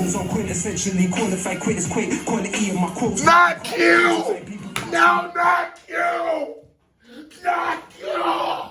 levels on quintessentially qualified quitters, quick quality of my quotes. Not you! No, not you! Not you!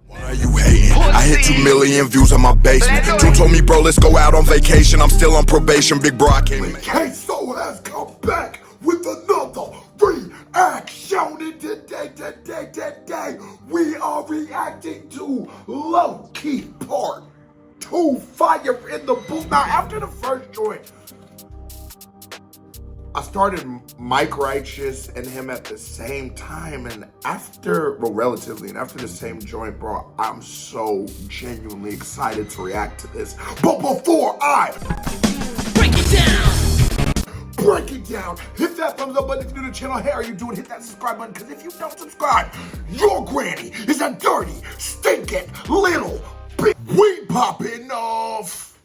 Why are you hating? I hit 2 million views on my basement. You told me, bro, let's go out on vacation. I'm still on probation, big bro, I can't make it. K-So has come back with another reaction. And today, we are reacting to Lowkey Part 2, Fire in the Booth. Now, after the first joint, I started Mike Righteous and him at the same time, and after the same joint, bro, I'm so genuinely excited to react to this. But before I break it down, hit that thumbs up button if you're new to the channel. Hey, are you doing? Hit that subscribe button, because if you don't subscribe, your granny is a dirty, stinking little bitch. We popping off.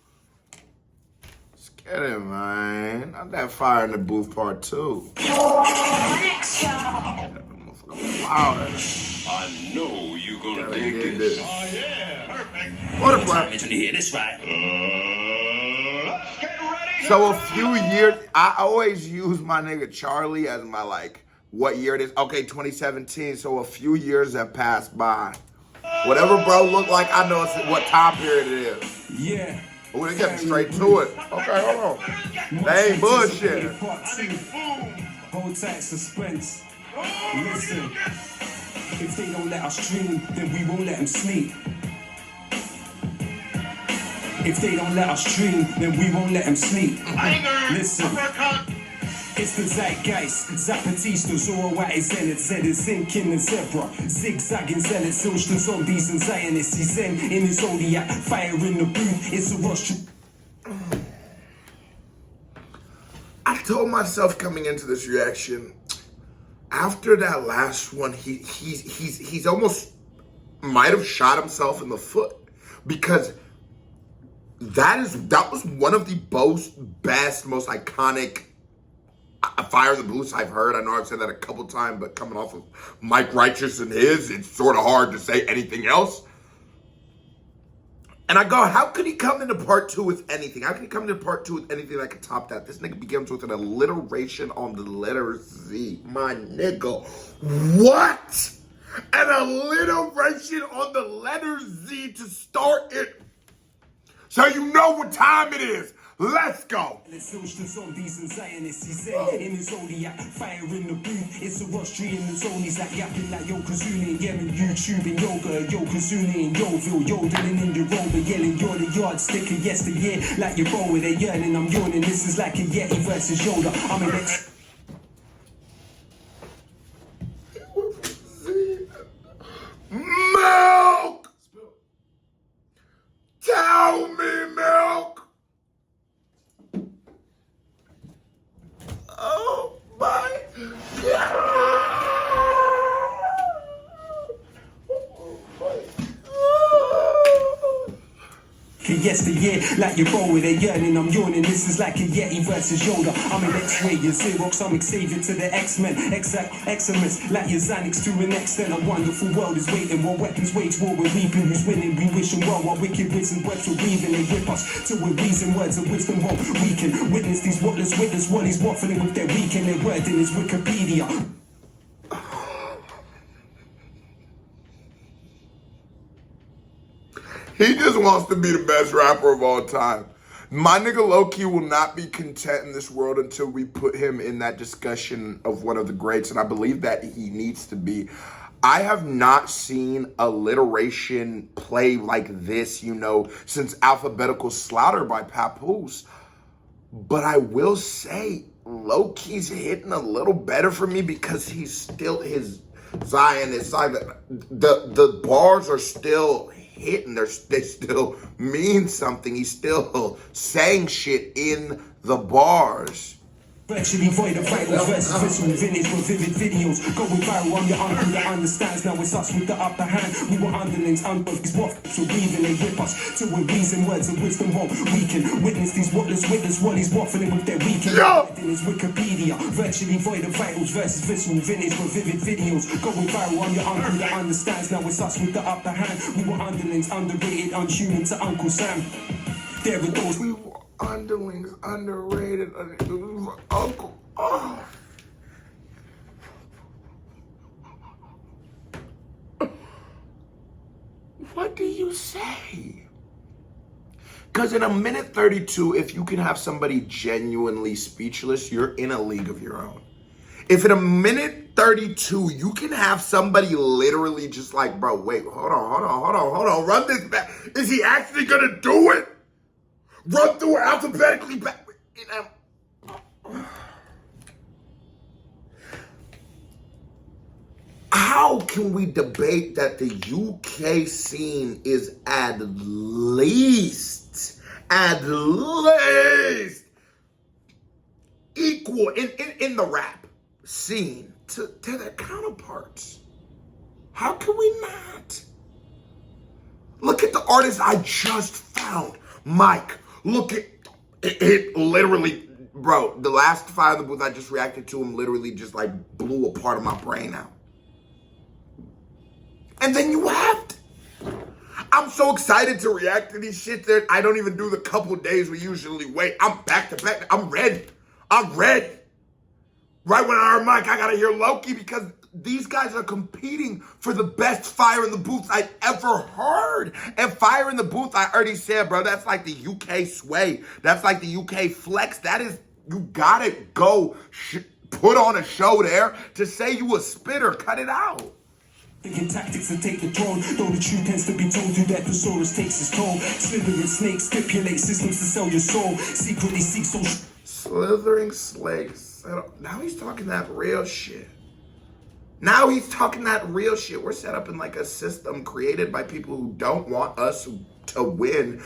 Get it, man. Not that Fire in the Booth Part 2. Wow. I know you're gonna dig this. Oh yeah, perfect. What a plan. Let me hear this right. Let's get ready. So a few years, I always use my nigga Charlie as my, like, what year it is. Okay, 2017. So a few years have passed by. Whatever bro look like, I know it's what time period it is. Yeah. We're gonna get straight to it. Okay, hold on. They ain't bullshit. Hold tight, suspense. Listen, if they don't let us dream, then we won't let them sleep. If they don't let us dream, then we won't let them sleep. Listen. It's the zeitgeist, Zapatista, Zoroite, Zenit, Zed, Zinkin, and Zebra, zigzagging zealots, social zombies and Zionists. He's Zen in his zodiac, fire in the booth, it's a rush. I told myself coming into this reaction, after that last one, he's almost might have shot himself in the foot, because that was one of the best, most iconic Fire in the Booth I've heard. I know I've said that a couple times, but coming off of Mike Righteous and his, it's sort of hard to say anything else. And I go, how could he come into Part 2 with anything? How could he come into Part 2 with anything that could top that? This nigga begins with an alliteration on the letter Z. My nigga, what? An alliteration on the letter Z to start it. So you know what time it is. Let's go. Social zombies and Zionists. He's Zen in his zodiac, fire in the booth. It's a rush tree in the zonies, like yapping like Yokozuna and yelling YouTube and yoga, Yokozuna and Yoville, yodeling in your rover, yelling you're the yardstick of yesteryear, like you're bored, they're yearning, I'm yawning. This is like a Yeti versus Yoda. I'm an ex. Milk! Tell me, Milk! Oh my God! Yesteryear, like you're bored, they're yearning, I'm yawning. This is like a Yeti versus Yoda. I'm an X-ray, you're Xerox, I'm Xavier to the X-Men. Excellence, like your Xanax to an extent. A wonderful world is waiting, while weapons wage war, we're reaping. Who's winning? We wish them well, while wicked wits and webs are weaving. They whip us till we're reason, words of wisdom won't weaken. Witness these whatless witness, wallies waffling with their weekend. Their word in his Wikipedia. He just wants to be the best rapper of all time. My nigga Lowkey will not be content in this world until we put him in that discussion of one of the greats, and I believe that he needs to be. I have not seen alliteration play like this, you know, since Alphabetical Slaughter by Papoose. But I will say, Lowkey's hitting a little better for me because he's still his Zionist side. The bars are still hitting, they still mean something. He's still saying shit in the bars. Virtually void of vitals versus visceral vintage with vivid videos. Going viral, I'm your uncle that understands. Now it's us with the upper hand. We were underlings, these waffles were breathing, they whip us till we're reason words of wisdom won't weaken. Witness these whatless witness wallies waffling with their weekend. In his Wikipedia, virtually void of vitals versus visceral vintage with vivid videos. Going viral, I'm your uncle that understands. Now it's us with the upper hand. We were underlings, underrated, unhuman to Uncle Sam. There are those. We were underlings, underrated, uncle. Oh. What do you say? Because in a minute 32, if you can have somebody genuinely speechless, you're in a league of your own. If in a minute 32, you can have somebody literally just like, bro, wait, hold on, run this back. Is he actually gonna do it? Run through it alphabetically back. How can we debate that the UK scene is at least equal in the rap scene to their counterparts? How can we not? Look at the artist I just found, Mike. Look at it literally, bro, the last five of the booth I just reacted to him literally just like blew a part of my brain out. And then you have to. I'm so excited to react to these shit that I don't even do the couple days we usually wait. I'm back to back. I'm ready. Right when I heard Mike, I gotta hear Lowkey because these guys are competing for the best Fire in the Booth I've ever heard. And Fire in the Booth, I already said, bro, that's like the UK sway. That's like the UK flex. That is, you gotta go put on a show there to say you a spitter. Cut it out. Thinking tactics to take the throne, though the truth tends to be told you that Thesaurus takes his toll. Slithering snakes stipulate systems to sell your soul. Secretly seek social. Slithering snakes. Now he's talking that real shit. We're set up in like a system created by people who don't want us to win,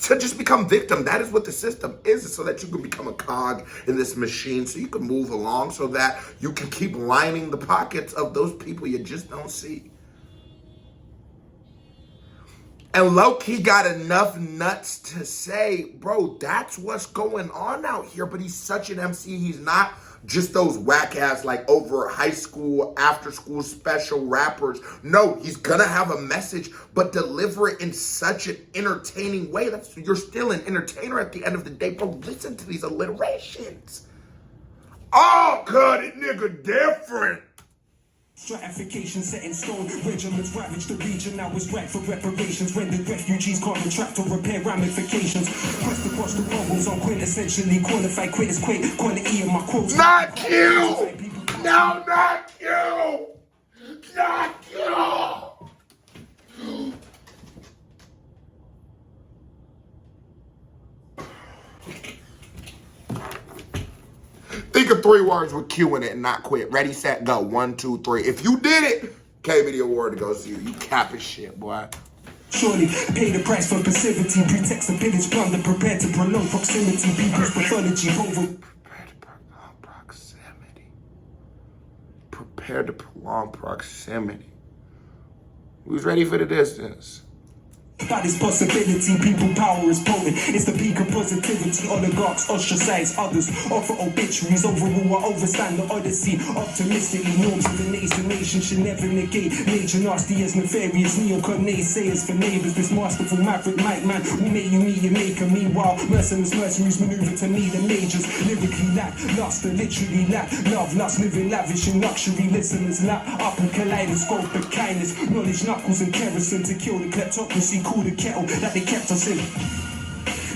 to just become victim. That is what the system is, so that you can become a cog in this machine, so you can move along, so that you can keep lining the pockets of those people you just don't see. And Lowkey got enough nuts to say, bro, that's what's going on out here. But he's such an MC. He's not just those whack ass like over high school, after school special rappers. No, he's gonna have a message, but deliver it in such an entertaining way. You're still an entertainer at the end of the day. Bro, listen to these alliterations. Oh, God, it nigga different. Stratification set in stone, regiments ravage the region, now it's right for reparations. Rendered refugees can't retract or repair ramifications. Quest across the bubbles on quintessentially qualified quitters, quality of my quotes. Not you! No, not you! Not you! Think of 3 words with Q in it and not quit. Ready, set, go. 1, 2, 3. If you did it, KB the award goes to you. You cap as shit, boy. Surely pay the price for passivity, pretext of pillage, plunder, prepared to prolong proximity, people's pathology over. Prepared to prolong proximity. Who's ready for the distance? By this possibility, people power is potent. It's the peak of positivity. Oligarchs ostracize others, offer obituaries. Overrule or overstand the odyssey. Optimistically, norms of the nation should never negate. Major nasty as nefarious, neocon naysayers for neighbors. This masterful maverick mic man will make you meet your maker. Meanwhile, mercenaries maneuver to meet the majors. Lyrically lack, lust and literally lack. Love, lust, living lavish in luxury. Listeners lap up a kaleidoscope of kindness. Knowledge, knuckles and kerosene to kill the kleptocracy. Cool the kettle that they kept us in.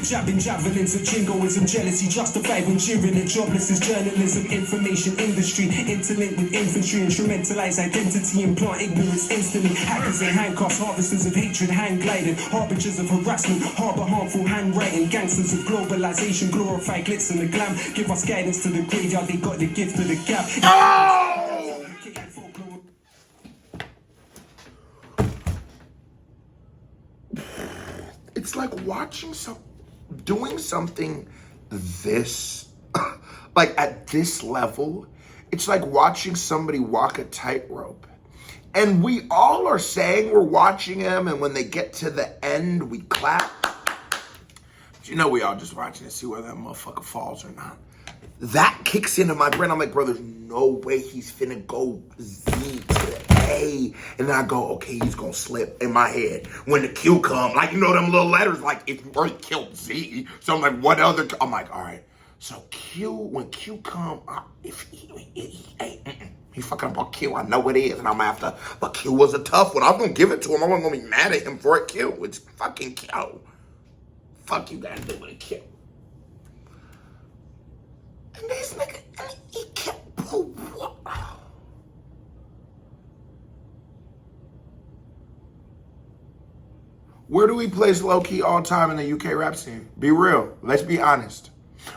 Jabbing javelins of jingoism, jealousy justified when jeering at jobless is journalism, information industry, interlinked with infantry, instrumentalize identity, implant ignorance instantly. Hackers and handcuffs, harvesters of hatred, hang gliding, harbingers of harassment, harbor harmful handwriting, gangsters of globalization, glorify glitz and the glam, give us guidance to the graveyard, they got the gift of the gap. Oh! It's like watching doing something this Like at this level, it's like watching somebody walk a tightrope. And we all are saying we're watching him, and when they get to the end, we clap. But you know we all just watching to see whether that motherfucker falls or not. That kicks into my brain. I'm like, bro, there's no way he's finna go Z to the A. And then I go, okay, he's gonna slip in my head. When the Q come, like, you know them little letters, like, if first killed Z. So I'm like, what other? I'm like, all right. So Q, when Q come, if he fucking up on Q, I know it is, and I'm after. But Q was a tough one. I'm gonna give it to him. I wasn't gonna be mad at him for it. Q, it's fucking Q. Fuck you gotta do with a Q. And this nigga, he kept, what? Where do we place Lowkey all time in the UK rap scene? Be real. Let's be honest.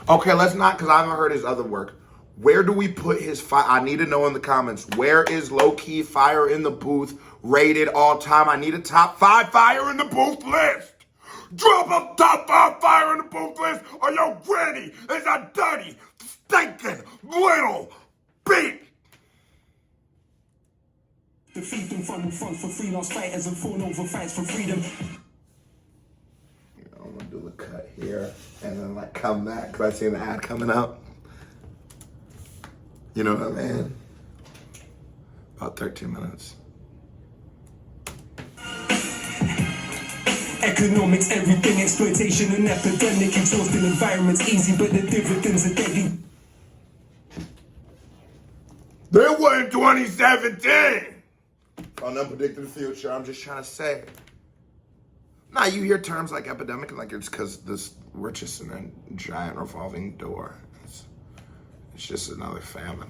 Okay, let's not, because I haven't heard his other work. Where do we put his fire? I need to know in the comments. Where is Lowkey Fire in the Booth rated all time? I need a top 5 Fire in the Booth list. Drop a top 5 Fire in the Booth list, or you're ready. It's a dirty, stinking, little beat. Defeat them from front for freelance fighters and fall over fights for freedom. I'm gonna do a cut here and then like come back because I see an ad coming up. You know what I mean? About 13 minutes. Economics, everything, exploitation and epidemic, exhausting environments, easy but the dividends are deadly. They won 2017. On unpredictable future, I'm just trying to say. Nah, you hear terms like epidemic and like it's because we're just in a giant revolving door. It's just another famine.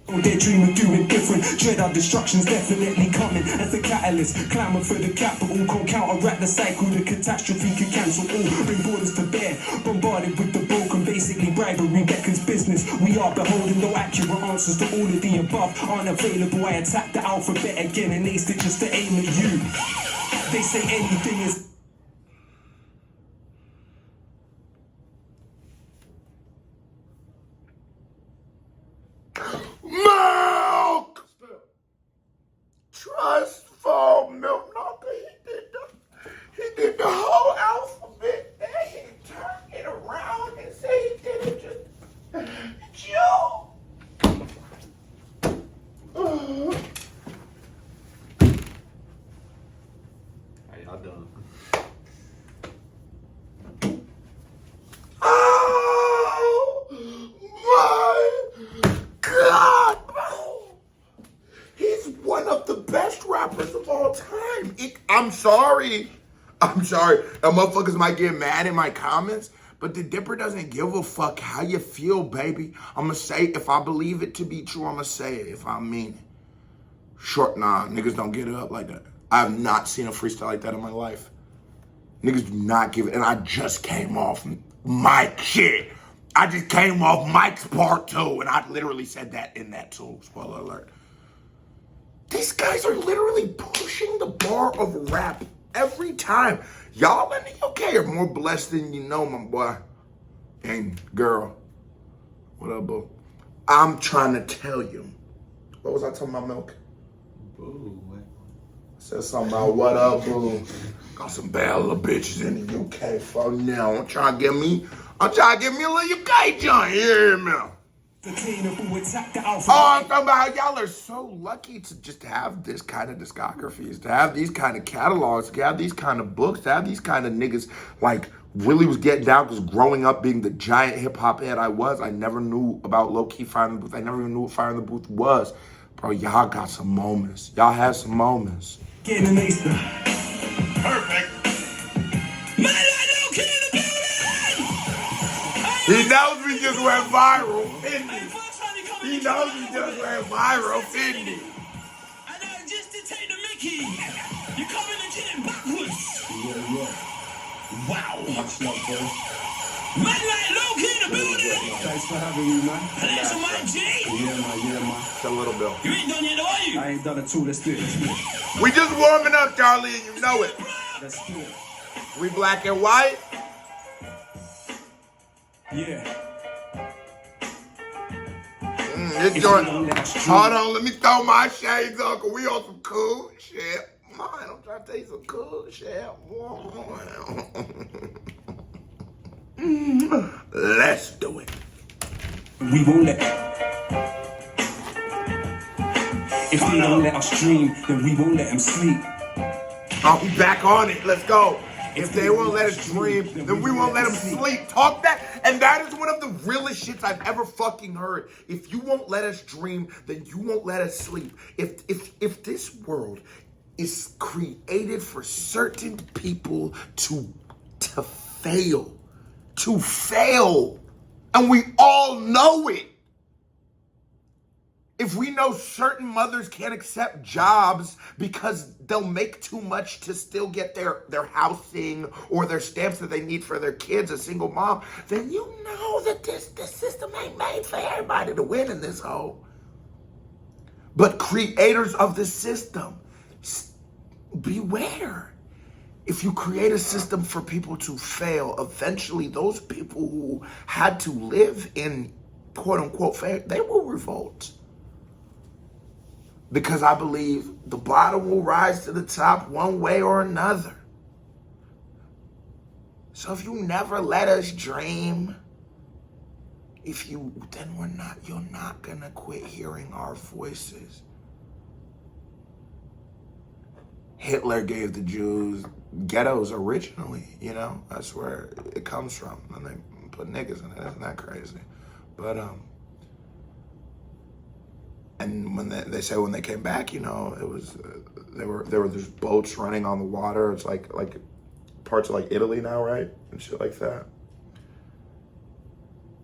Oh, they dream of doing different. Dread our destruction's definitely coming as the catalyst. Clamor for the capital, can counteract the cycle. The catastrophe can cancel all. Bring borders to bear. Bombarded with the broken, basically bribery beckons business. We are beholding no accurate answers to all of the above. Aren't available. I attack the alphabet again and aced it just to aim at you. They say anything is. Milk! Trustful milk. No, he did the whole alphabet. And he turned it around and said he did it just. Joe. How y'all doing? Oh my God, bro. He's one of the best rappers of all time. I'm sorry. That motherfuckers might get mad in my comments, but the Dipper doesn't give a fuck how you feel, baby. I'm gonna say, if I believe it to be true, I'm gonna say it if I mean it. Short, nah, niggas don't get it up like that. I have not seen a freestyle like that in my life. Niggas do not give it, and I just came off Mike shit. I just came off Mike's part 2, and I literally said that in that too, spoiler alert. These guys are literally pushing the bar of rap every time. Y'all in the UK are more blessed than you know, my boy. And girl, what up, boo? I'm trying to tell you. What was I talking about, Milk? Boo, what? Said something about what up, boo. Got some bad little bitches in the UK for now. I'm trying to get me a little UK joint. Yeah, man. The cleanable attack the alphabet. Oh, I'm talking about how y'all are so lucky to just have this kind of discographies, to have these kind of catalogs, to have these kind of books, to have these kind of niggas like really was getting down, because growing up being the giant hip hop head I was, I never knew about Lowkey Fire in the Booth. I never even knew what Fire in the Booth was. Bro, y'all got some moments. Y'all had some moments. Getting an ace. Perfect. Man, I don't care the building! He knows we just went viral. Hey, first time you come in, He knows we just went viral, didn't he? And just to take the Mickey, you come in and get it backwards. Yeah. Wow. Much love, bro. Man, like Lowkey in the building. Thanks for having me, man. Play some Mike G. Yeah, man. It's a little bill. You ain't done yet, are you? I ain't done it too. Let's do it. We just warming up, Charlie, and you know it. Let's do it. We black and white. Yeah. It's your, hold on, let me throw my shades on, cause we on some cool shit. Man, I'm trying to tell you some cool shit. Let's do it. We won't let. If they don't let us dream, then we won't let them sleep. We back on it. Let's go. If they won't let us dream, then we won't let them sleep. Talk that. And that is one of the realest shits I've ever fucking heard. If you won't let us dream, then you won't let us sleep. If this world is created for certain people to fail, and we all know it. If we know certain mothers can't accept jobs because they'll make too much to still get their housing or their stamps that they need for their kids, a single mom, then you know that this system ain't made for everybody to win in this hole. But creators of the system, beware. If you create a system for people to fail, eventually those people who had to live in quote unquote fail, they will revolt. Because I believe the bottom will rise to the top one way or another. So if you never let us dream, then you're not gonna quit hearing our voices. Hitler gave the Jews ghettos originally, that's where it comes from. And they put niggas in it, isn't that crazy? But, and when they say when they came back, it was there were just boats running on the water. It's like parts of like Italy now, right, and shit like that.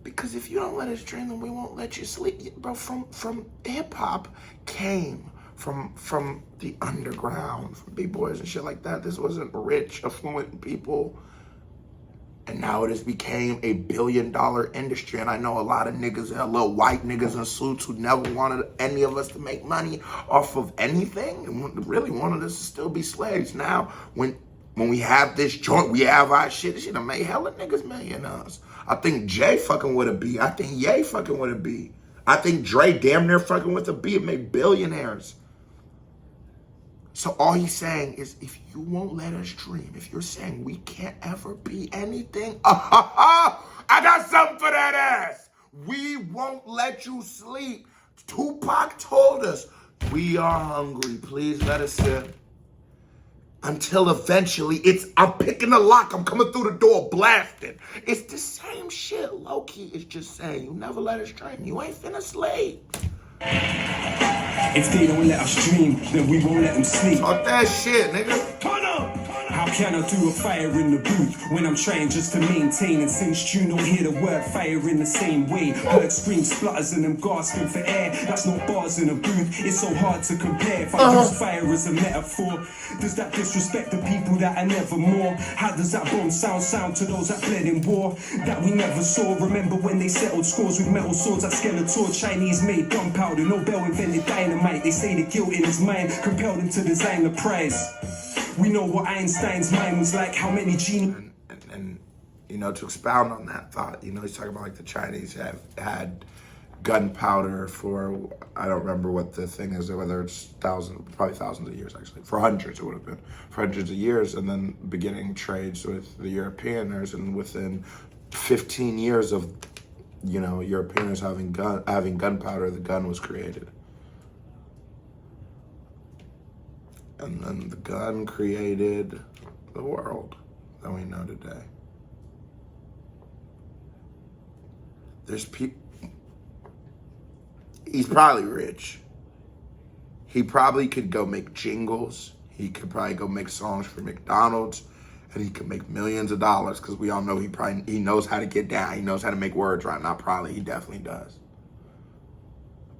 Because if you don't let us dream, then we won't let you sleep, bro. From hip hop came from the underground, from b-boys and shit like that. This wasn't rich, affluent people. And now it has became a $1 billion industry. And I know a lot of niggas, little white niggas in suits who never wanted any of us to make money off of anything and really wanted us to still be slaves. Now, when we have this joint, we have our shit. This shit done made hella niggas millionaires. I think Jay fucking with a B. I think Ye fucking with a B. I think Dre damn near fucking with a B. It made billionaires. So all he's saying is, if you won't let us dream, if you're saying we can't ever be anything, I got something for that ass. We won't let you sleep. Tupac told us, we are hungry, please let us in. Until eventually I'm picking the lock, I'm coming through the door blasting. It's the same shit. Lowkey is just saying, you never let us dream. You ain't finna sleep. If they don't let us dream, then we won't let them sleep. Talk that shit, nigga. Turn up! How can I do a fire in the booth when I'm trying just to maintain? And since you don't hear the word fire in the same way, heard screams, splutters, and them gasping for air. That's not bars in a booth. It's so hard to compare. If I use fire as a metaphor, does that disrespect the people that are never more? How does that bomb sound to those that bled in war that we never saw? Remember when they settled scores with metal swords at Skeletor? Chinese made gunpowder, Nobel invented dynamite. They say the guilt in his mind compelled him to design the prize. We know what Einstein's mind was like, how many geniuses. And to expound on that thought, he's talking about like the Chinese have had gunpowder for, I don't remember what the thing is, whether it's probably thousands of years actually, for hundreds it would have been, for hundreds of years, and then beginning trades with the Europeans, and within 15 years of, Europeans having gunpowder, the gun was created. And then the gun created the world that we know today. There's people, he's probably rich. He probably could go make jingles. He could probably go make songs for McDonald's, and he could make millions of dollars, because we all know he knows how to get down. He knows how to make words right. Not probably, he definitely does.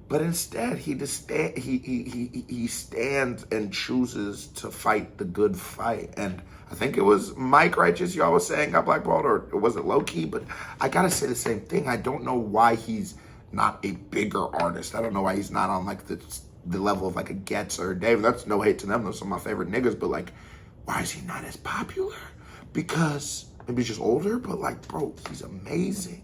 But instead, he stands and chooses to fight the good fight. And I think it was Mike Righteous, y'all was saying, got blackballed, or was it Lowkey? But I gotta say the same thing. I don't know why he's not a bigger artist. I don't know why he's not on like the level of like a Getz or a Dave. That's no hate to them. Those are my favorite niggas. But like, why is he not as popular? Because maybe he's just older. But like, bro, he's amazing.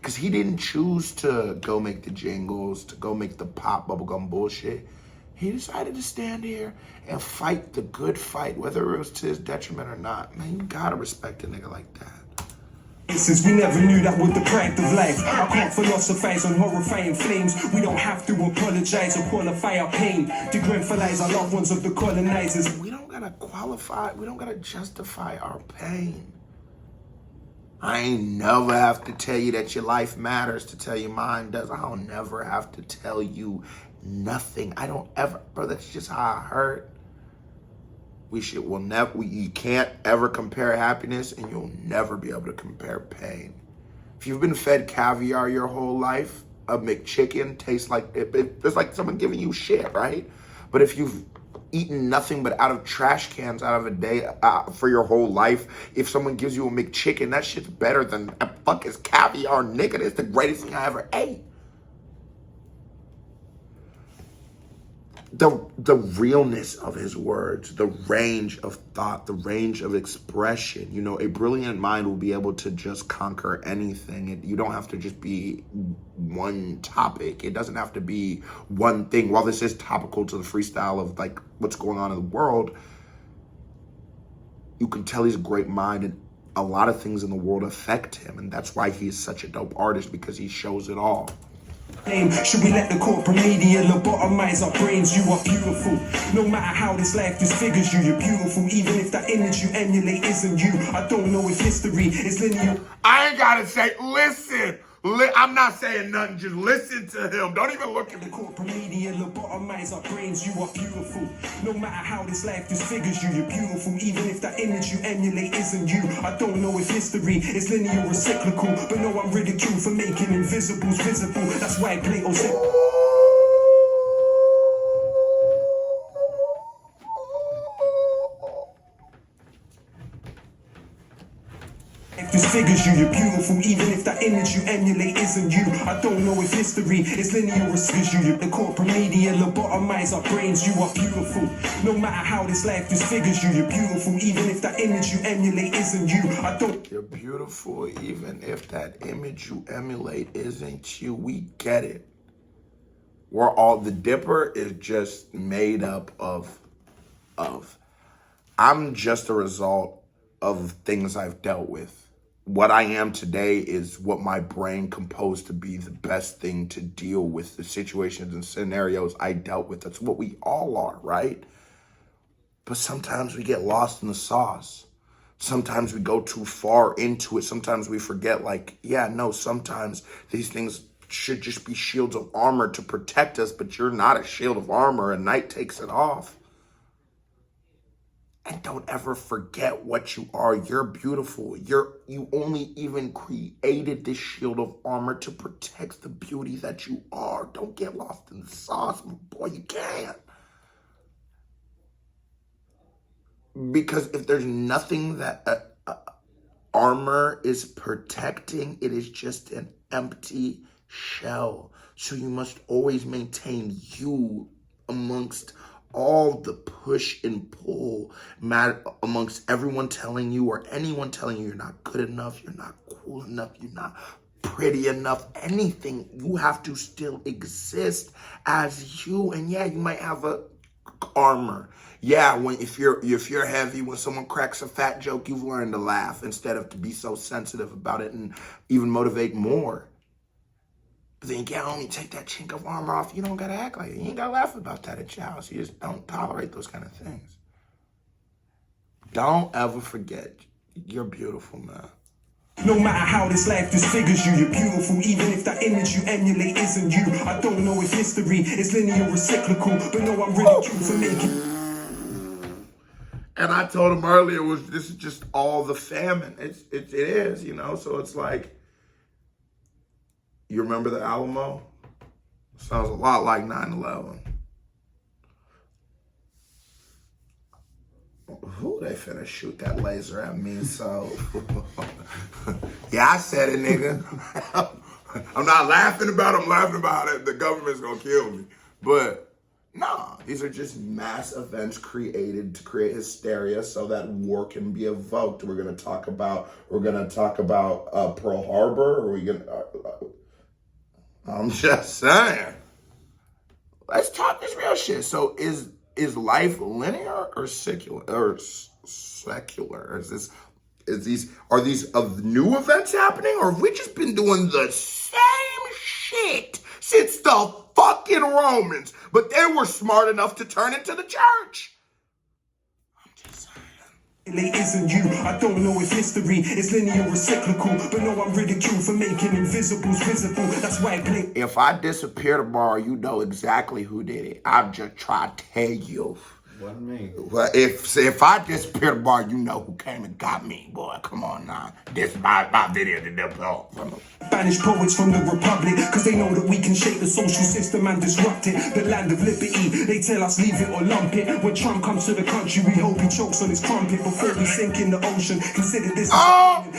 Because he didn't choose to go make the jingles, to go make the pop bubblegum bullshit. He decided to stand here and fight the good fight, whether it was to his detriment or not. Man, you gotta respect a nigga like that. Since we never knew that was the pride of life. I can't philosophize on horrifying flames. We don't have to apologize or qualify our pain. To grandfather our loved ones of the colonizers. We don't gotta qualify, we don't gotta justify our pain. I ain't never have to tell you that your life matters to tell you mine does. I don't never have to tell you nothing. I don't ever, bro, that's just how I hurt. You can't ever compare happiness, and you'll never be able to compare pain. If you've been fed caviar your whole life, a McChicken tastes like, it's like someone giving you shit, right? But if you've eaten nothing but out of trash cans out of a day for your whole life, if someone gives you a McChicken, that shit's better than a fucking caviar, nigga. That's the greatest thing I ever ate. The realness of his words, the range of thought, the range of expression. You know, a brilliant mind will be able to just conquer anything. You don't have to just be one topic. It doesn't have to be one thing. While this is topical to the freestyle of like what's going on in the world, you can tell he's a great mind, and a lot of things in the world affect him. And that's why he's such a dope artist, because he shows it all. Should we let the corporate media lobotomize our brains? You are beautiful. No matter how this life disfigures you, you're beautiful. Even if that image you emulate isn't you. I don't know if history is linear. I ain't gotta say, listen. I'm not saying nothing, just listen to him. Don't even look at The me. corporate media lobotomize our brains. You are beautiful. No matter how this life disfigures you, you're beautiful. Even if that image you emulate isn't you. I don't know if history is linear or cyclical, but no, I'm ridiculed for making invisibles visible. That's why Plato said. If disfigures you, you're beautiful. Even if that image you emulate isn't you. I don't know if history is linear or cyclical. You. The corporate media lobotomize our brains. You are beautiful. No matter how this life disfigures you, you're beautiful. Even if that image you emulate isn't you. I don't. You're beautiful, even if that image you emulate isn't you. We get it. We're all, the Dipper is just made up of. I'm just a result of things I've dealt with. What I am today is what my brain composed to be the best thing to deal with the situations and scenarios I dealt with. That's what we all are, right? But sometimes we get lost in the sauce. Sometimes we go too far into it. Sometimes we forget, like, yeah, no, sometimes these things should just be shields of armor to protect us, but you're not a shield of armor, and night takes it off. And don't ever forget what you are. You're beautiful. You only even created this shield of armor to protect the beauty that you are. Don't get lost in the sauce, my boy. You can't. Because if there's nothing that armor is protecting, it is just an empty shell. So you must always maintain you amongst all the push and pull, amongst everyone telling you or anyone telling you you're not good enough, you're not cool enough, you're not pretty enough, anything. You have to still exist as you. And yeah, you might have a armor. Yeah, if you're heavy, when someone cracks a fat joke, you've learned to laugh instead of to be so sensitive about it and even motivate more. But then you can't only take that chink of armor off. You don't gotta act like it. You ain't gotta laugh about that at your house. You just don't tolerate those kind of things. Don't ever forget, you're beautiful, man. No matter how this life disfigures you, you're beautiful. Even if that image you emulate isn't you. I don't know if history is linear or cyclical, but no, I'm ridiculed for making. And I told him earlier, this is just all the famine. It is, you know. So it's like, you remember the Alamo? Sounds a lot like 9/11. Who they finna shoot that laser at me? So, yeah, I said it, nigga. I'm not laughing about it. I'm laughing about it. The government's gonna kill me. But nah, these are just mass events created to create hysteria so that war can be evoked. We're gonna talk about Pearl Harbor. Or I'm just saying. Let's talk this real shit. So is life linear or secular? Are these new events happening, or have we just been doing the same shit since the fucking Romans? But they were smart enough to turn it to the church. I'm just saying. It isn't you. I don't know if history is linear or cyclical, but no, I'm ridiculed for making invisibles visible. That's why I play. If I disappear tomorrow, you know exactly who did it. I'm just trying to tell you. Wasn't me. Well, if I disappear tomorrow, you know who came and got me, boy. Come on now. This my video to them. Banish poets from the Republic, cause they know that we can shape the social system and disrupt it. The land of liberty, they tell us leave it or lump it. When Trump comes to the country, we hope he chokes on his crumpet before we sink in the ocean. Consider this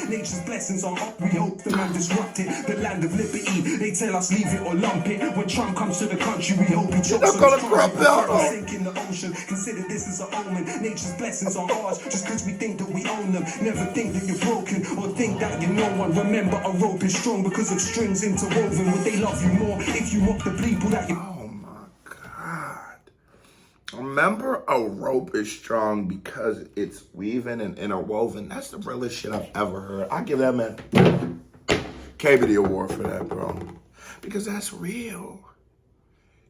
nature's blessings on up, we hope the man disrupt it. The land of liberty, they tell us leave it or lump it. When Trump comes to the country, we hope he chokes on his crumpet before we sink in the ocean. Consider this as an omen, nature's blessings are ours, just cause we think that we own them. Never think that you're broken, or think that you're no one. Remember, a rope is strong because of strings interwoven. Would they love you more if you mock the people that you... Oh my God. Remember, a rope is strong because it's weaving and interwoven. That's the realest shit I've ever heard. I give that man KBD Award for that, bro. Because that's real.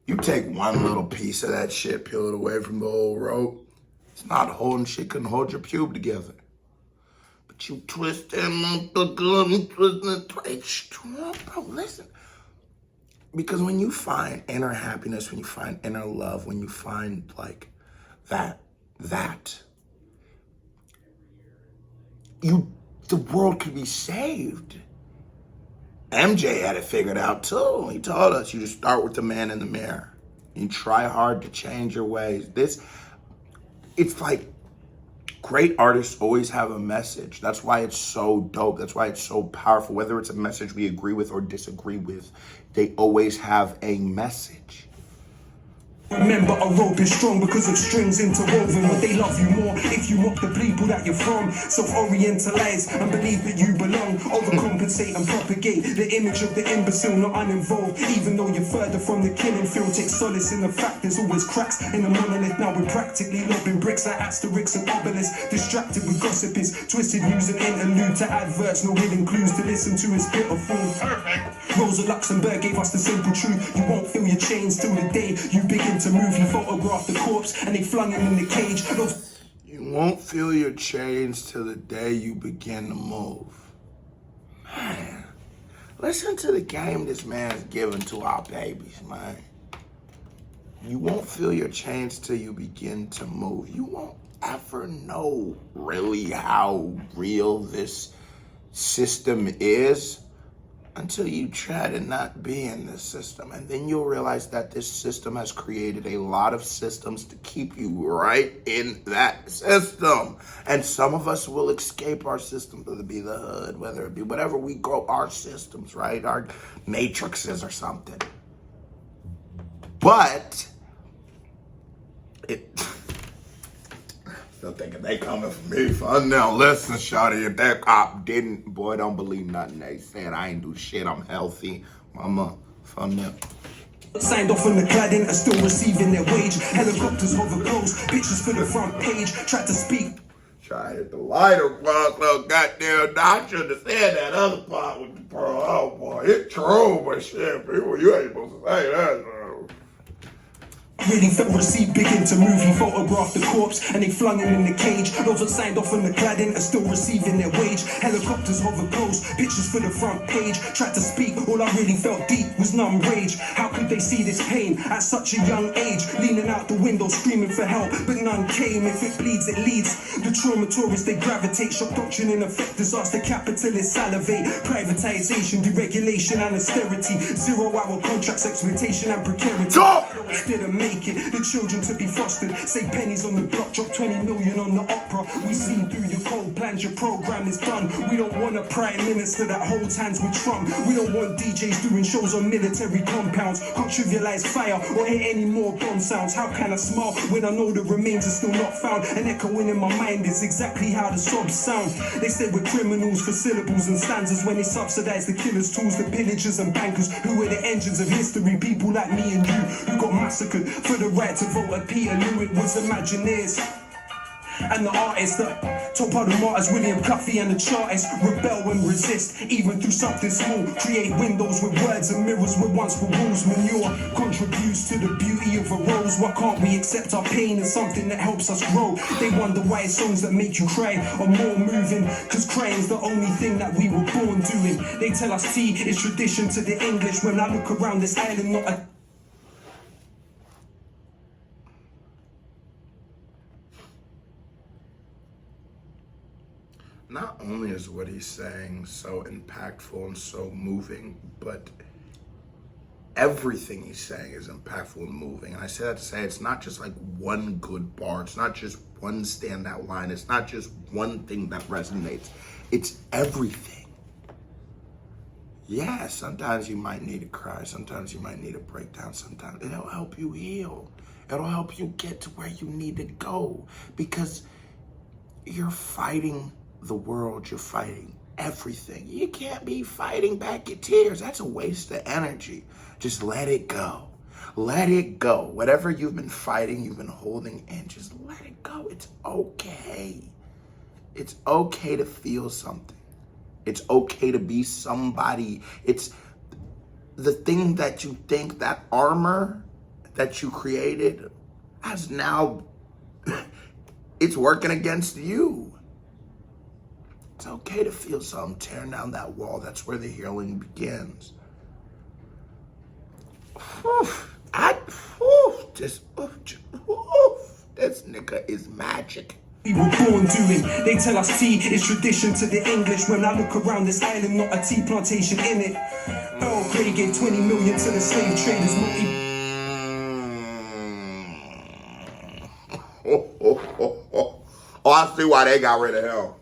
You take one little piece of that shit, peel it away from the whole rope. It's not holding shit, couldn't hold your pube together. But you twist that motherfucker, you twist that strong, bro, listen. Because when you find inner happiness, when you find inner love, when you find like that, the world could be saved. MJ had it figured out too. He told us you just start with the man in the mirror. You try hard to change your ways. It's like great artists always have a message. That's why it's so dope. That's why it's so powerful. Whether it's a message we agree with or disagree with, they always have a message. Remember, a rope is strong because of strings interwoven. Would they love you more if you mock the people that you're from? Self-orientalize and believe that you belong. Overcompensate and propagate the image of the imbecile, not uninvolved. Even though you're further from the killing field, take solace in the fact there's always cracks in the monolith. Now we're practically lobbing bricks at Asterix and Obelisk. Distracted with gossip is twisted news and interlude to adverts. No hidden clues to listen to is pitiful. Perfect. Rosa Luxemburg gave us the simple truth. You won't feel your chains till the day you begin to move. You photographed the corpse and they flung him in the cage. You won't feel your chains till the day you begin to move. Man, listen to the game this man's giving to our babies, man. You won't feel your chains till you begin to move. You won't ever know really how real this system is until you try to not be in this system. And then you'll realize that this system has created a lot of systems to keep you right in that system. And some of us will escape our system, whether it be the hood, whether it be whatever we grow our systems, right? Our matrices or something. But still thinking they coming for me for now. Listen, shawty, if that cop didn't, boy, don't believe nothing they said. I ain't do shit. I'm healthy. Mama, from them. Signed off on the cladding are still receiving their wage. Helicopters hover close, bitches for the front page. Tried to speak. Try to hit the lighter, well, goddamn, I should have said that other part with the pearl. Oh, boy, it's true, but shit, people, you ain't supposed to say that, bro. Really felt receipt begin to move. He photographed the corpse and they flung him in the cage. Those that signed off on the cladding are still receiving their wage. Helicopters hover close, pictures for the front page. Tried to speak, all I really felt deep was numb rage. How could they see this pain at such a young age? Leaning out the window screaming for help, but none came. If it bleeds, it leads. The trauma tourists, they gravitate. Shock doctrine in effect, disaster capitalists salivate. Privatization, deregulation and austerity. 0-hour contracts, exploitation and precarity. Still a make it. The children to be fostered, save pennies on the block, drop 20 million on the opera. We seen through your cold plans, your program is done. We don't want a prime minister that holds hands with Trump. We don't want DJs doing shows on military compounds. Can't trivialize fire or hear any more bomb sounds. How can I smile when I know the remains are still not found? And echoing in my mind is exactly how the sobs sound. They said we're criminals for syllables and stanzas when they subsidize the killers, tools, the pillagers and bankers who were the engines of history. People like me and you who got massacred for the right to vote. At Peter knew it was Imagineers. And the artists that top of the martyrs, William Cuffy and the chartists, rebel and resist, even through something small. Create windows with words and mirrors where once were walls. Manure contributes to the beauty of a rose. Why can't we accept our pain as something that helps us grow? They wonder why songs that make you cry are more moving, cause crying's the only thing that we were born doing. They tell us tea is tradition to the English. When I look around this island, not a Not only is what he's saying so impactful and so moving, but everything he's saying is impactful and moving. And I say that to say it's not just like one good bar. It's not just one standout line. It's not just one thing that resonates. It's everything. Yeah, sometimes you might need to cry. Sometimes you might need a breakdown. Sometimes it'll help you heal. It'll help you get to where you need to go, because you're fighting the world, you're fighting everything. You can't be fighting back your tears. That's a waste of energy. Just let it go. Let it go. Whatever you've been fighting, you've been holding in, just let it go. It's okay. It's okay to feel something. It's okay to be somebody. It's the thing that you think, that armor that you created has now, it's working against you. It's okay to feel something, tearing down that wall. That's where the healing begins. This nigga is magic. We were born doing. They tell us tea is tradition to the English. When I look around this island, not a tea plantation in it. Earl Grey gave 20 million to the slave traders. Oh, I see why they got rid of him.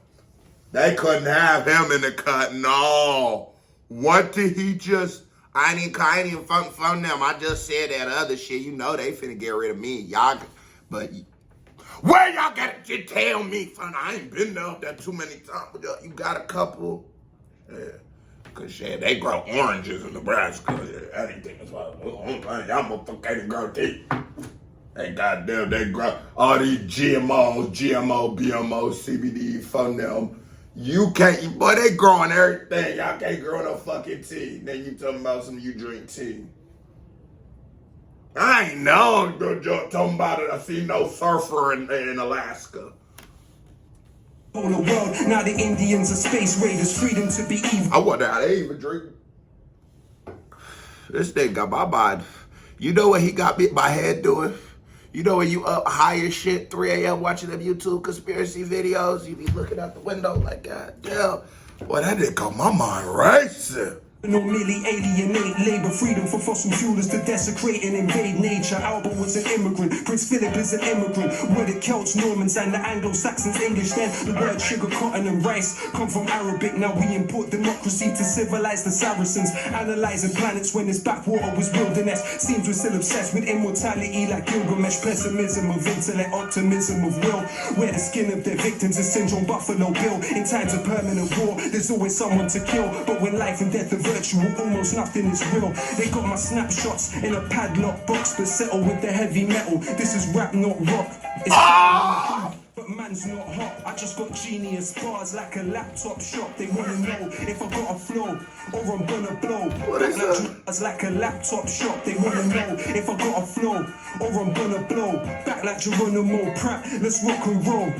They couldn't have him in the cut. No. What did he just... I ain't even fun them. I just said that other shit. You know they finna get rid of me. Y'all... But... Where y'all got to tell me, son? I ain't been there that too many times. You got a couple? Yeah. Cause shit, they grow oranges in Nebraska. Yeah, anything is like, y'all motherfuckers can't grow tea. They goddamn, they grow all these GMO, BMO, CBD, fun them. You can't, boy, they growing everything. Y'all can't grow no fucking tea. Then you talking about some you drink tea. I ain't know. Talking about it. I see no surfer in Alaska. All the world, now the Indians are space raiders, freedom to be evil. I wonder how they even drink. This nigga got my mind. You know what he got my head doing? You know when you up high as shit, 3 a.m. watching them YouTube conspiracy videos, you be looking out the window like, God damn. Boy, that nigga got my mind racing. No merely alienate labor, freedom for fossil fuelers to desecrate and invade nature. Alba was an immigrant, Prince Philip is an immigrant. We're the Celts, Normans and the Anglo-Saxons, English then. The word sugar, cotton and rice come from Arabic. Now we import democracy to civilize the Saracens. Analyzing planets when this backwater was wilderness. Seems we're still obsessed with immortality like Gilgamesh. Pessimism of intellect, optimism of will. Wear the skin of their victims is syndrome Buffalo Bill. In times of permanent war, there's always someone to kill. But when life and death are virtual, almost nothing is real. They got my snapshots in a padlock box, but settle with the heavy metal. This is rap, not rock. It's but man's not hot. I just got genius bars like a laptop shop. They wanna know if I got a flow or I'm gonna blow. What is that? Like a laptop shop. They wanna know if I got a flow or I'm gonna blow. Back like Geronimo Pratt. Let's rock and roll.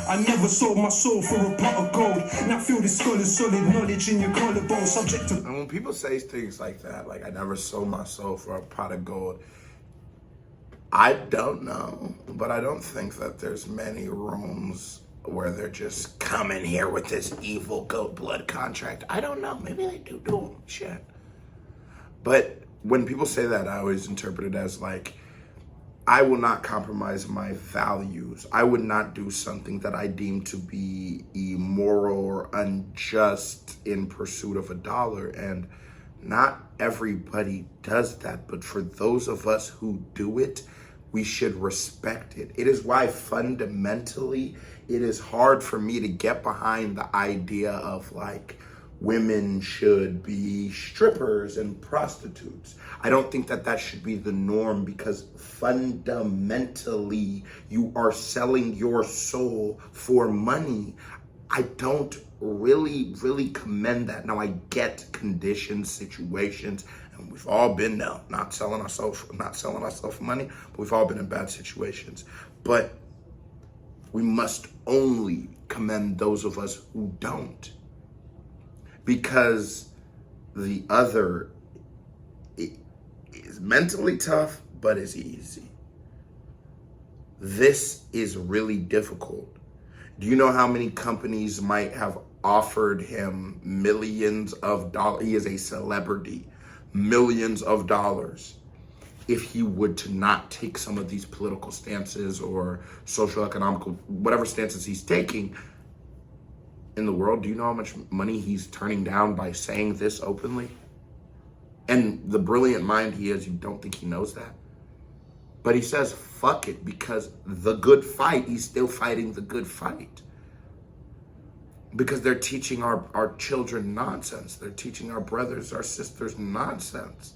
I never sold my soul for a pot of gold. Now feel this scholar's solid knowledge in your collarbone. Subject to. And when people say things like that, like I never sold my soul for a pot of gold, I don't know, but I don't think that there's many rooms where they're just coming here with this evil goat blood contract. I don't know. Maybe they do shit. But when people say that, I always interpret it as like, I will not compromise my values. I would not do something that I deem to be immoral or unjust in pursuit of a dollar. And not everybody does that, but for those of us who do it, we should respect it. It is why fundamentally it is hard for me to get behind the idea of like women should be strippers and prostitutes. I don't think that that should be the norm, because fundamentally you are selling your soul for money. I don't really commend that. Now I get conditions, situations, and we've all been there, not selling ourselves for money, but we've all been in bad situations. But we must only commend those of us who don't, because the other is mentally tough, but is easy. This is really difficult. Do you know how many companies might have offered him millions of dollars? He is a celebrity, millions of dollars, if he would to not take some of these political stances or social, economical, whatever stances he's taking in the world. Do you know how much money he's turning down by saying this openly? And the brilliant mind he is, you don't think he knows that? But he says, fuck it, because the good fight, he's still fighting the good fight. Because they're teaching our children nonsense. They're teaching our brothers, our sisters nonsense.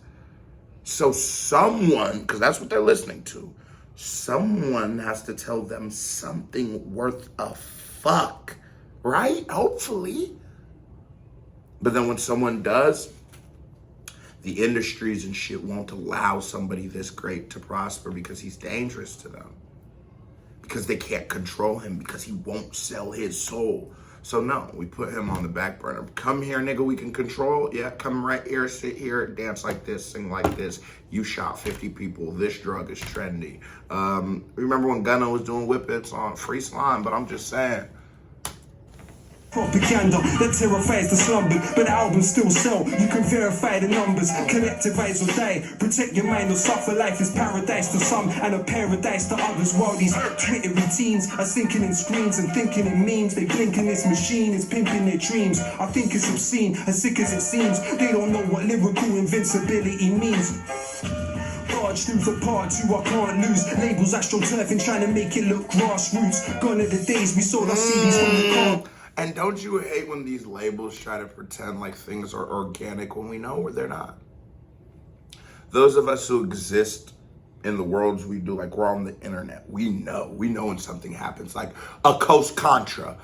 So someone, because that's what they're listening to, someone has to tell them something worth a fuck, right? Hopefully. But then when someone does, the industries and shit won't allow somebody this great to prosper because he's dangerous to them. Because they can't control him, because he won't sell his soul. So no, we put him on the back burner. Come here, nigga, we can control. Yeah, come right here, sit here, dance like this, sing like this. You shot 50 people. This drug is trendy. Remember when Gunna was doing whippets on Free Slime? But I'm just saying. Propaganda that terrifies the slumbered, but the albums still sell. You can verify the numbers. Collectivize or die. Protect your mind or suffer. Life is paradise to some and a paradise to others. While these Twitter routines are sinking in screens and thinking in memes, they blink in this machine is pimping their dreams. I think it's obscene, as sick as it seems. They don't know what lyrical invincibility means. Barge through the parts who I can't lose. Labels astroturfing, trying to make it look grassroots. Gone are the days we sold our CDs from the car. And don't you hate when these labels try to pretend like things are organic when we know where they're not? Those of us who exist in the worlds we do, like we're on the internet, we know when something happens, like a Coast Contra.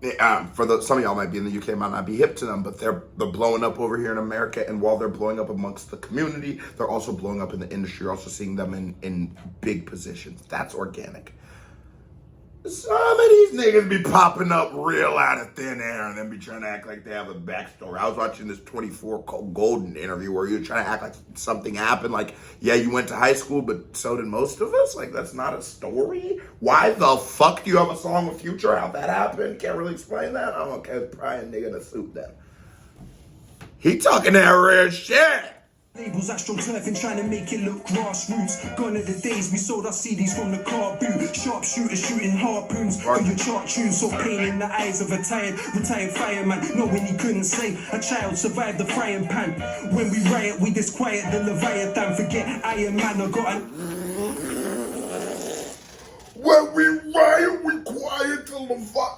Some of y'all might be in the UK, might not be hip to them, but they're blowing up over here in America. And while they're blowing up amongst the community, they're also blowing up in the industry. You're also seeing them in big positions. That's organic. Some of these niggas be popping up real out of thin air and then be trying to act like they have a backstory. I was watching this 24 Golden interview where you're trying to act like something happened. Like, yeah, you went to high school, but so did most of us. Like, that's not a story. Why the fuck do you have a song with Future? How'd that happen? Can't really explain that. I'm okay with probably a nigga in a suit then. He talking that rare shit. Labels astroturfing, trying to make it look grassroots. Gone are the days we sold our CDs from the car boot. Sharpshooters shooting harpoons for your chart tunes. So pain in the eyes of a retired fireman, knowing he couldn't say a child survived the frying pan. When we riot, we disquiet the Leviathan. Forget Iron Man, I got an... When we riot, we quiet the Leviathan.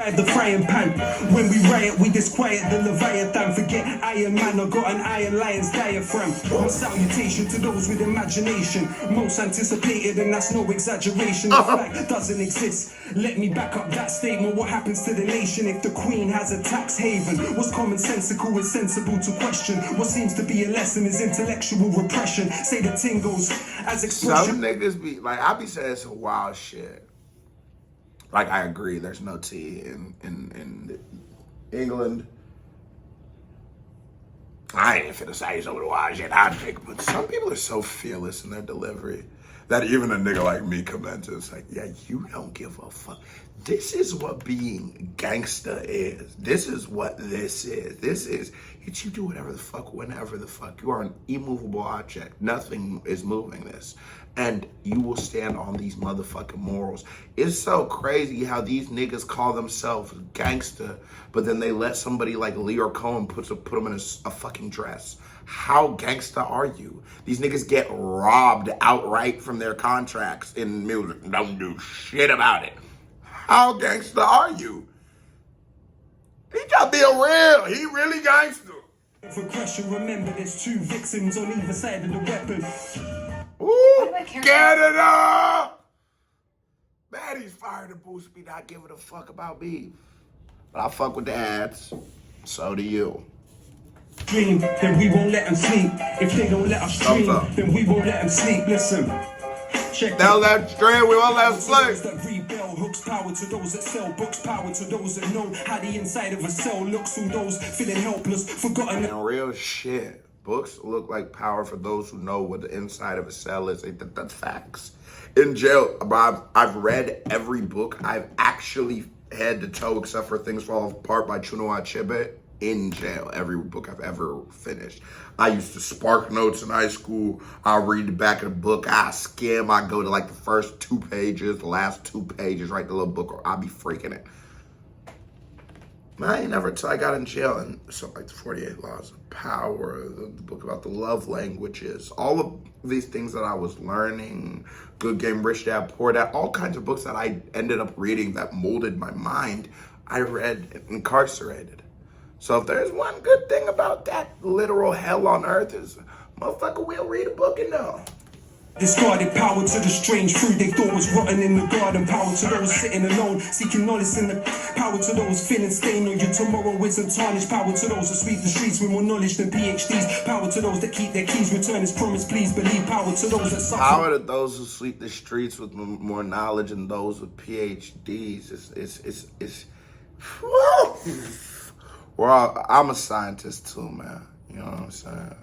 The frying pan. When we riot, we disquiet the Leviathan. Forget Iron Man, I got an Iron Lion's diaphragm. My salutation to those with imagination. Most anticipated, and that's no exaggeration. The fact doesn't exist. Let me back up that statement. What happens to the nation if the Queen has a tax haven? What's commonsensical is sensible to question. What seems to be a lesson is intellectual repression. Say the ting goes as expression. Some niggas be like, I be saying some wild shit. Like, I agree, there's no tea in England. I ain't finna say some of the wild shit I think, but some people are so fearless in their delivery. that even a nigga like me comments. It's like, yeah, you don't give a fuck. This is what being gangsta is. This is what this is. This is, you do whatever the fuck, whenever the fuck. You are an immovable object. Nothing is moving this. And you will stand on these motherfucking morals. It's so crazy how these niggas call themselves gangsta, but then they let somebody like Leo Cohen put them in a fucking dress. How gangsta are you? These niggas get robbed outright from their contracts in music. Don't do shit about it. How gangsta are you? He just being real. He really gangsta. For question, remember there's 2 victims on either side of the weapon. Ooh, Canada! Maddie's fired to boost me, not giving a fuck about beef. But I fuck with the ads. So do you. Dream, then we won't let them sleep. If they don't let us dream, then we won't let them sleep. Listen, check Now let's dream, we won't let them those sleep. that rebel, hooks power to those that sell books, power to those that know how the inside of a cell looks. Who those feeling helpless, forgotten. And real shit. Books look like power for those who know what the inside of a cell is. That's facts. In jail, I've read every book I've actually head to toe, except for Things Fall Apart by Chinua Achebe, in jail. Every book I've ever finished. I used to spark notes in high school. I'll read the back of the book. I skim. I go to like the first 2 pages, the last 2 pages, write the little book, or I'll be freaking it. I ain't never, till I got in jail, and something like the 48 Laws of Power, the book about the love languages, all of these things that I was learning, Good Game, Rich Dad, Poor Dad, all kinds of books that I ended up reading that molded my mind, I read incarcerated. So if there's one good thing about that literal hell on earth is, motherfucker will read a book and know. Discarded power to the strange fruit they thought was rotten in the garden. Power to those sitting alone, seeking knowledge in the power to those feeling stain on your tomorrow isn't tarnished. Power to those that sweep the streets with more knowledge than PhDs. Power to those that keep their keys, return as promised, please believe. Power to those that suffer. Power to those who sweep the streets with more knowledge than those with PhDs. It's well, I'm a scientist too, man. You know what I'm saying?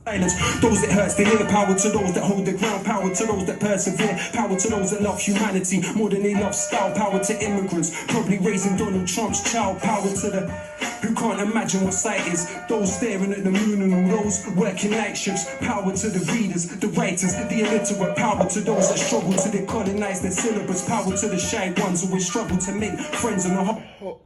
Silence, those that hurts, they hear. Power to those that hold their ground. Power to those that persevere. Power to those that love humanity more than they love style. Power to immigrants, probably raising Donald Trump's child. Power to the who can't imagine what sight is. Those staring at the moon and all those working night shifts. Power to the readers, the writers, the illiterate. Power to those that struggle to decolonize their syllabus. Power to the shy ones who always struggle to make friends on the whole.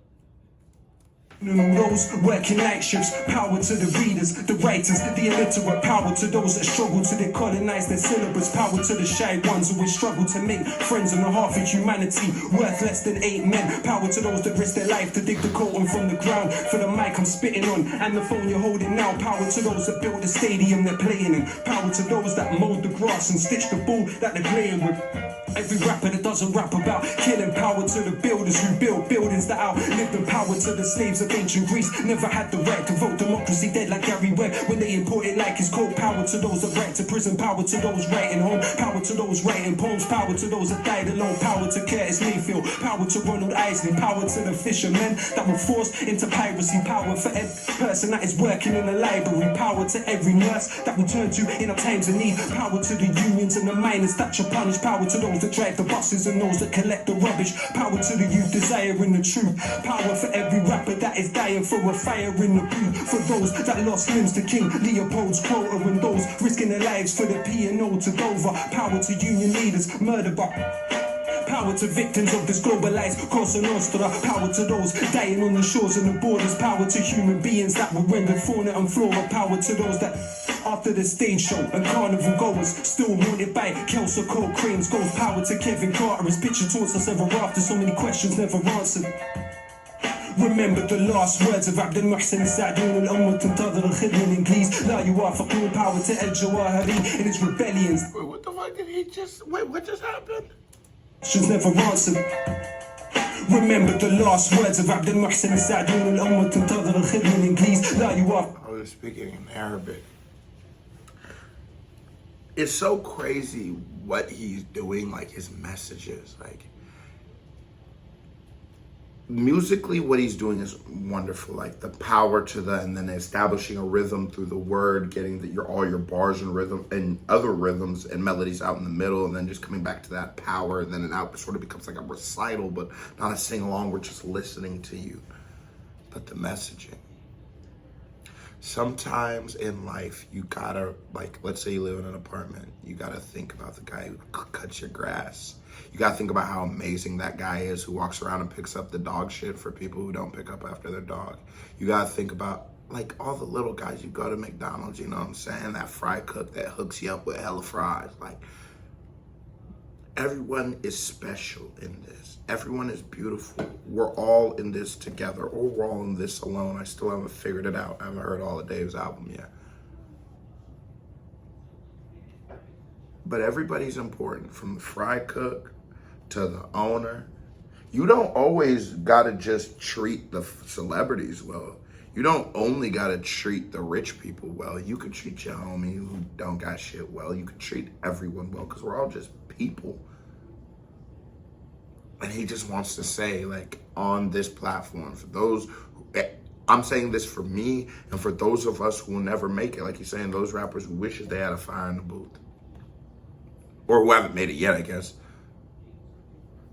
Those working night shifts, power to the readers, the writers, the illiterate. Power to those that struggle to decolonize their syllabus. Power to the shy ones who always struggle to make friends on the half of humanity worth less than 8 men. Power to those that risk their life to dig the cotton from the ground for the mic I'm spitting on and the phone you're holding now. Power to those that built the stadium they're playing in. Power to those that mowed the grass and stitched the ball that they're playing with. Every rapper that doesn't rap about killing. Power to the builders who built buildings that outlived them. Power to the slaves of ancient Greece, never had the right to vote. Democracy dead like Gary Webb when they import it like it's cold. Power to those that write to prison. Power to those writing home. Power to those writing poems. Power to those that died alone. Power to Curtis Mayfield. Power to Ronald Isley. Power to the fishermen that were forced into piracy. Power for every person that is working in a library. Power to every nurse that we turn to in our times of need. Power to the unions and the miners that should punish. Power to those that drive the buses and those that collect the rubbish. Power to the youth desiring the truth. Power for every rapper that is dying for a fire in the booth. For those that lost limbs to King Leopold's quota and those risking their lives for the P&O to Dover. Power to union leaders murdered by power to victims of this globalized Cosa Nostra. Power to those dying on the shores and the borders. Power to human beings that were rendered fauna and flora. Power to those that after the stage show and carnival goers still haunted by Kelso Cole Crane's ghost. Power to Kevin Carter as picture taunts us ever after so many questions never answered. Remember the last words of عبد المحسن السعدون الأمة تنتظر الخدمة الإنجليز لا يوافقون. Power to El Jawahiri in his rebellions. Wait, what the fuck did he just, wait, what just happened? Questions never answered. Remember the last words of عبد المحسن السعدون الأمة تنتظر الخدمة الإنجليز لا يوافق. I was speaking in Arabic. It's so crazy what he's doing, like his messages, like musically, what he's doing is wonderful. Like the power to the, and then establishing a rhythm through the word, getting all your bars and rhythm and other rhythms and melodies out in the middle, and then just coming back to that power, and then it out sort of becomes like a recital, but not a sing along. We're just listening to you, but the messaging. Sometimes in life, you gotta, like, let's say you live in an apartment, you gotta think about the guy who cuts your grass. You gotta think about how amazing that guy is who walks around and picks up the dog shit for people who don't pick up after their dog. You gotta think about, like, all the little guys. You go to McDonald's, you know what I'm saying? That fry cook that hooks you up with hella fries. Like, everyone is special in this. Everyone is beautiful. We're all in this together, or we're all in this alone. I still haven't figured it out. I haven't heard all of Dave's album yet. But everybody's important, from the fry cook to the owner. You don't always gotta just treat the celebrities well. You don't only gotta treat the rich people well. You can treat your homie who don't got shit well. You can treat everyone well, because we're all just people. And he just wants to say, like, on this platform, for those, I'm saying this for me, and for those of us who will never make it, like he's saying, those rappers who wishes they had a fire in the booth. Or who haven't made it yet, I guess.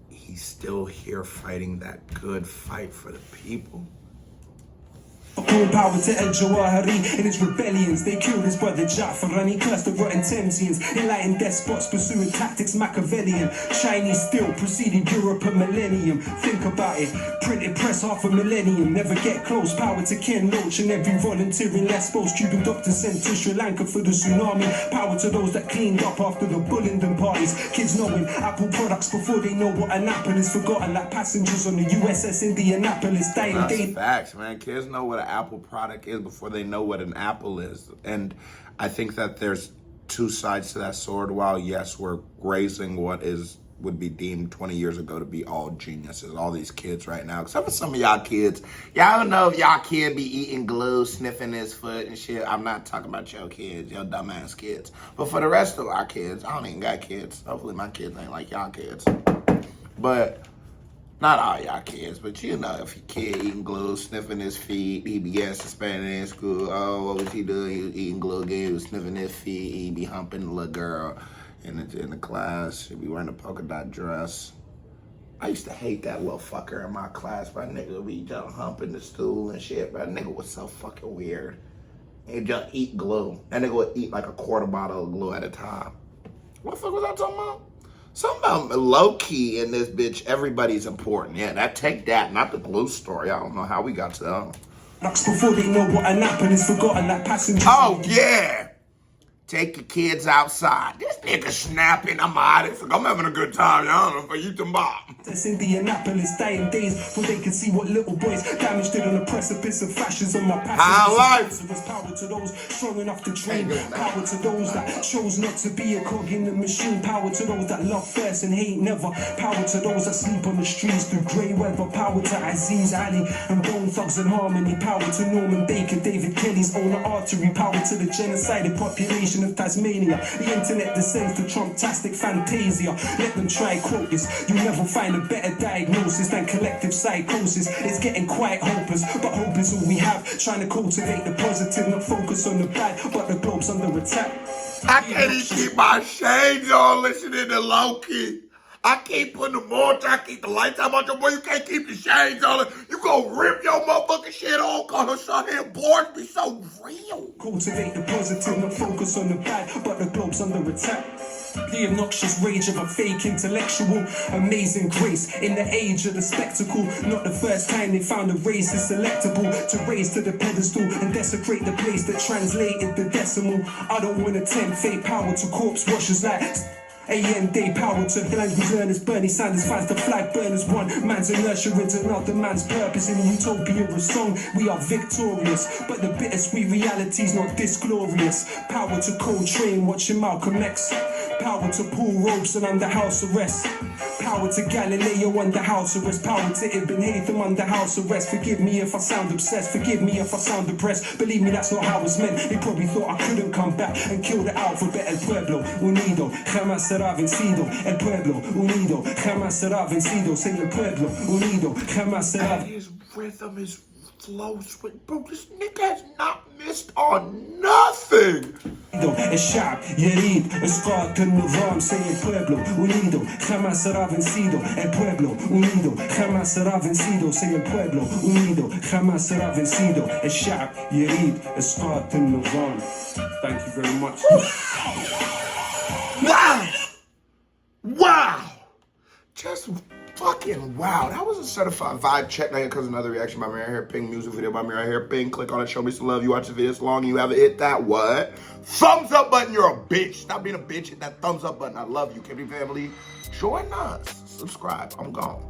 He's still here fighting that good fight for the people. All power to El Jawahari and his rebellions. They killed his brother Ja'far and he cursed the rotten Thamesians. Enlightened despots pursuing tactics Machiavellian. Chinese still preceding Europe a millennium. Think about it. Printed press half a millennium. Never get close. Power to Ken Loach and every volunteer in Lesbos. Cuban doctor sent to Sri Lanka for the tsunami. Power to those that cleaned up after the Bullingdon parties. Kids knowing Apple products before they know what an apple is. Forgotten like passengers on the USS Indianapolis. Dying day. Facts, man. Kids know what an Apple product is before they know what an apple is. And I think that there's two sides to that sword. While yes, we're raising what would be deemed 20 years ago to be all geniuses, all these kids right now. Except for some of y'all kids. Y'all don't know if y'all kid be eating glue, sniffing his foot and shit. I'm not talking about your kids, your dumbass kids. But for the rest of our kids, I don't even got kids. Hopefully my kids ain't like y'all kids. But not all y'all kids, but you know, if your kid eating glue, sniffing his feet, he be getting suspended in school. Oh, what was he doing? He was eating glue again, he was sniffing his feet, he be humping the little girl in the class. He be wearing a polka dot dress. I used to hate that little fucker in my class. My nigga would be just humping the stool and shit. That nigga was so fucking weird. He'd just eat glue. That nigga would eat like a quarter bottle of glue at a time. What the fuck was I talking about? Something about Lowkey in this bitch. Everybody's important. Yeah, take that. Not the glue story. I don't know how we got to that. Before they know what an apple is. Forgotten like passengers. Oh, yeah. Take your kids outside. This nigga snapping. I'm having a good time, y'all. For you to mom. That's Indianapolis, dying days where they could see what little boys damaged it on the precipice of fascism. My life. So there's power to those strong enough to train. Power to those that chose not to be a cog in the machine. Power to those that love first and hate never. Power to those that sleep on the streets through grey weather. Power to Aziz Ali and Bone Thugs and Harmony. Power to Norman Baker, David Kelly's owner artery. Power to the genocided population of Tasmania. The internet descends to Trump-tastic fantasia. Let them try quote this. You'll never find a better diagnosis than collective psychosis. It's getting quite hopeless, but hope is all we have. Trying to cultivate the positive, not focus on the bad, but the globe's under attack. I can't even keep my shades on listening to Lowkey. I keep putting them on, I keep the lights out, but your boy, you can't keep the shades on. You gonna rip your motherfucking shit on, cause her here boards be so real. Cultivate the positive, not focus on the bad, but the globe's under attack. The obnoxious rage of a fake intellectual, amazing grace in the age of the spectacle. Not the first time they found a race is selectable to raise to the pedestal and desecrate the place that translated the decimal. I don't want to tempt fate power to corpse washers like AM day power to language learners. Bernie Sanders finds the flag burners. One man's inertia is another man's purpose. In the utopia of song, we are victorious, but the bittersweet reality's not this glorious. Power to Coltrane, watching Malcolm X. Power to pull ropes and under house arrest. Power to Galileo under house arrest. Power to Ibn Haytham under house arrest. Forgive me if I sound obsessed. Forgive me if I sound depressed. Believe me, that's not how it's meant. They probably thought I couldn't come back and kill the alphabet. El pueblo unido jamás será vencido. El pueblo unido jamás será vencido. Say el pueblo unido jamás será. His rhythm, his flow, sweet. Bro, this nigga has not missed on nothing. الشعب يريد اسقاط النظام. Say el pueblo unido jamás será vencido. El pueblo unido jamás será vencido. Say el pueblo unido jamás será vencido. الشعب يريد اسقاط النظام. Thank you very much. Wow! Wow! Just fucking wow. That was a certified vibe check. Now here comes another reaction by me right here. Ping, music video by me right here. Ping, click on it, show me some love. You watch the video this long and you haven't hit that what? Thumbs up button. You're a bitch. Stop being a bitch. Hit that thumbs up button. I love you. KB family. Join us. Subscribe. I'm gone.